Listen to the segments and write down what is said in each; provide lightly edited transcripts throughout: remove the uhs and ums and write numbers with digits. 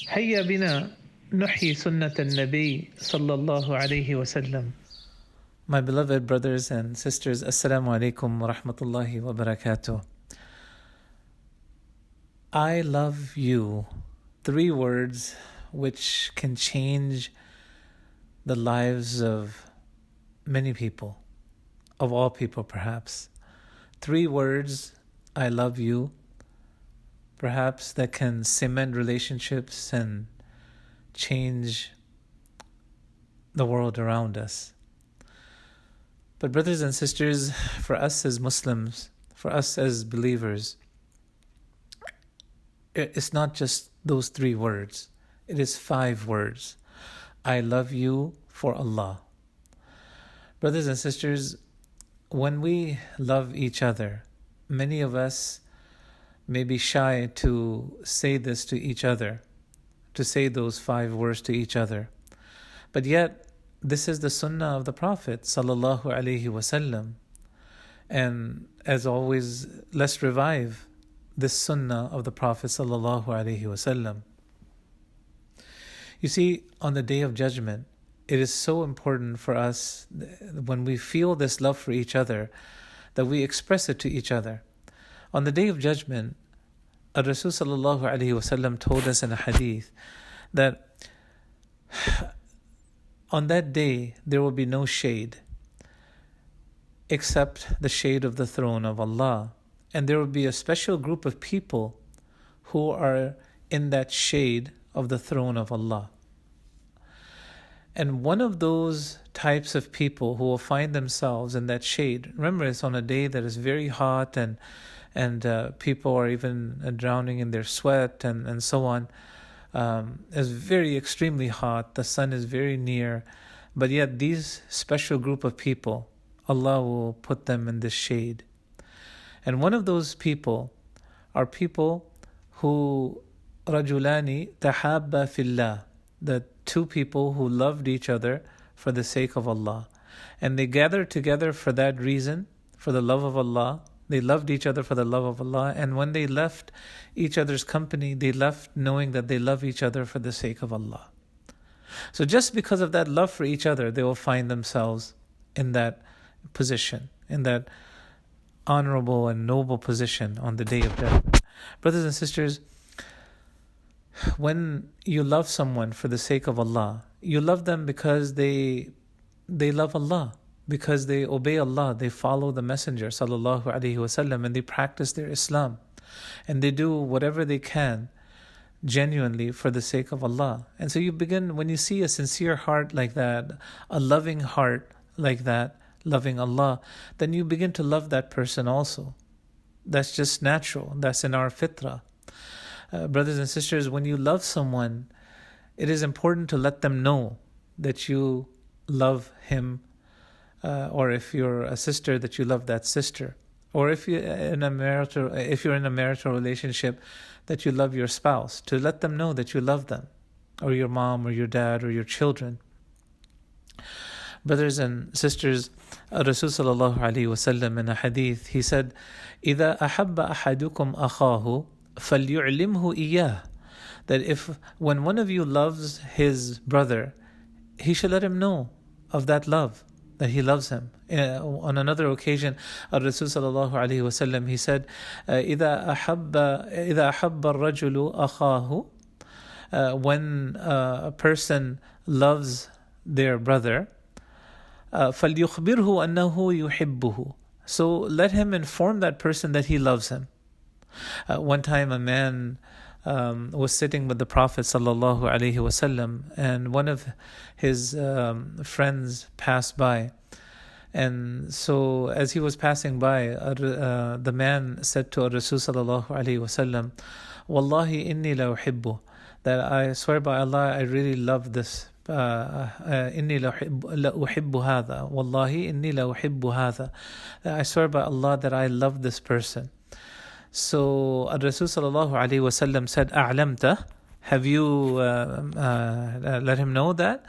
هيا بنا نحيي سنة النبي صلى الله عليه وسلم. My beloved brothers and sisters, Assalamu alaikum wa rahmatullahi wa barakatuh. I love you. 3 words which can change the lives of many people, of all people perhaps. 3 words, I love you, perhaps that can cement relationships and change the world around us. But brothers and sisters, for us as Muslims, for us as believers, it's not just those 3 words. It is 5 words. I love you for Allah. Brothers and sisters, when we love each other, many of us may be shy to say this to each other, to say those 5 words to each other. But yet, this is the sunnah of the Prophet sallallahu alaihi wasallam. And as always, let's revive this sunnah of the Prophet sallallahu alaihi wasallam. You see, on the Day of Judgment, it is so important for us when we feel this love for each other that we express it to each other. On the Day of Judgment, Rasul sallallahu alaihi wasallam told us in a hadith that on that day there will be no shade except the shade of the throne of Allah. And there will be a special group of people who are in that shade of the throne of Allah. And one of those types of people who will find themselves in that shade, remember it's on a day that is very hot and people are even drowning in their sweat and so on. It's very extremely hot. The sun is very near. But yet these special group of people, Allah will put them in this shade. And one of those people are people who rajulani tahabba fillah, the 2 people who loved each other for the sake of Allah. And they gathered together for that reason, for the love of Allah. They loved each other for the love of Allah. And when they left each other's company, they left knowing that they love each other for the sake of Allah. So just because of that love for each other, they will find themselves in that position, in that honorable and noble position on the Day of Judgment. Brothers and sisters, when you love someone for the sake of Allah, you love them because they love Allah, because they obey Allah, they follow the Messenger sallallahu alaihi wasallam, and they practice their Islam, and they do whatever they can genuinely for the sake of Allah. And so you begin, when you see a sincere heart like that, a loving heart like that, loving Allah, then you begin to love that person also. That's just natural. That's in our fitrah. Brothers and sisters, when you love someone, it is important to let them know that you love him, or if you're a sister, that you love that sister, or if you're in a marital relationship, that you love your spouse. To let them know that you love them, or your mom, or your dad, or your children. Brothers and sisters, Rasul sallallahu alaihi wasallam in a hadith, he said, إِذَا أَحَبَّ أَحَدُكُمْ أَخَاهُ فَلْيُعْلِمْهُ إِيَّاهُ, that when one of you loves his brother, he should let him know of that love, that he loves him. On another occasion, Rasul sallallahu alaihi wasallam, he said, إِذَا أَحَبَّ الرَّجُلُ أَخَاهُ, when a person loves their brother, فَلْيُخْبِرْهُ أَنَّهُ يُحِبُّهُ, so let him inform that person that he loves him. One time a man was sitting with the Prophet sallallahu alaihi wasallam, and one of his friends passed by. And so as he was passing by, the man said to Rasul sallallahu alaihi wasallam, Wallahi inni la uhibbu, that I swear by Allah, I really love this. Inni la uhibbu hadha. Wallahi inni la uhibbu hadha. I swear by Allah that I love this person. So Rasul sallallahu alaihi wasallam said, A'lamta, have you let him know that?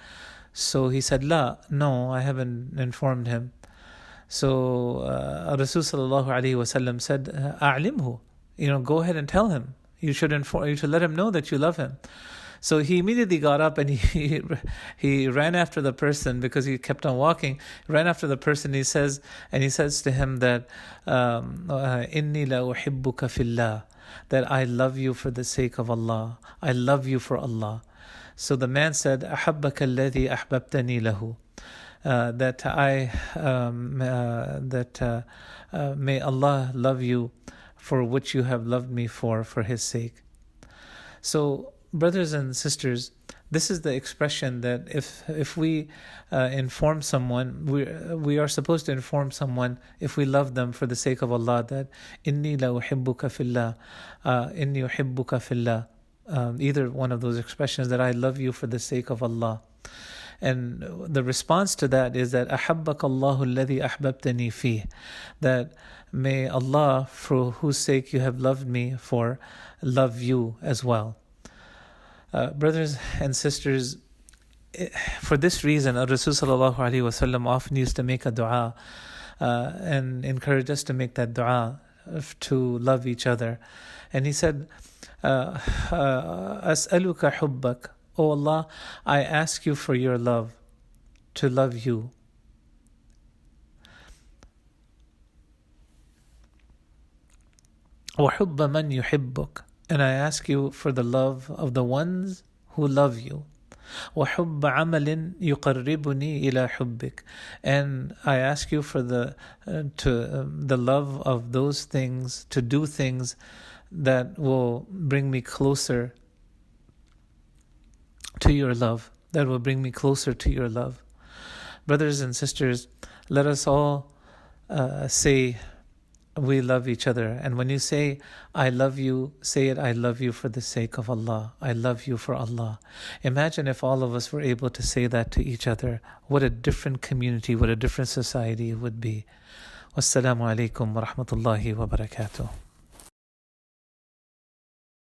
So he said, La, no, I haven't informed him. So Rasul sallallahu alaihi wasallam said, A'limhu, go ahead and tell him. You should let him know that you love him. So he immediately got up and he ran after the person because he kept on walking. Ran after the person. He says to him that Inni la uhibbuka fillah, that I love you for the sake of Allah. I love you for Allah. So the man said, Ahabbaka alladhi ahbabtani lahu. May Allah love you for which you have loved me for His sake. So, brothers and sisters, this is the expression that if we inform someone, we are supposed to inform someone if we love them for the sake of Allah, that Inni la uhibbuka fillah, Inni uhibbuka fillah. Either one of those expressions, that I love you for the sake of Allah. And the response to that is that أحبك الله الذي أحببتني فيه, that may Allah, for whose sake you have loved me for, love you as well. Brothers and sisters, for this reason, Rasul sallallahu alaihi wasallam often used to make a dua and encourage us to make that dua to love each other. And he said, أسألك حبك, O Allah, I ask you for your love, to love you. وحب من يحبك, and I ask you for the love of the ones who love you. وحب عمل يقربني إلى حبك, and I ask you for the love of those things, to do things that will bring me closer to your love, that will bring me closer to your love. Brothers and sisters, let us all say we love each other. And when you say, I love you, say it, I love you for the sake of Allah. I love you for Allah. Imagine if all of us were able to say that to each other. What a different community, what a different society it would be. Wassalamu alaikum wa rahmatullahi wa barakatuh.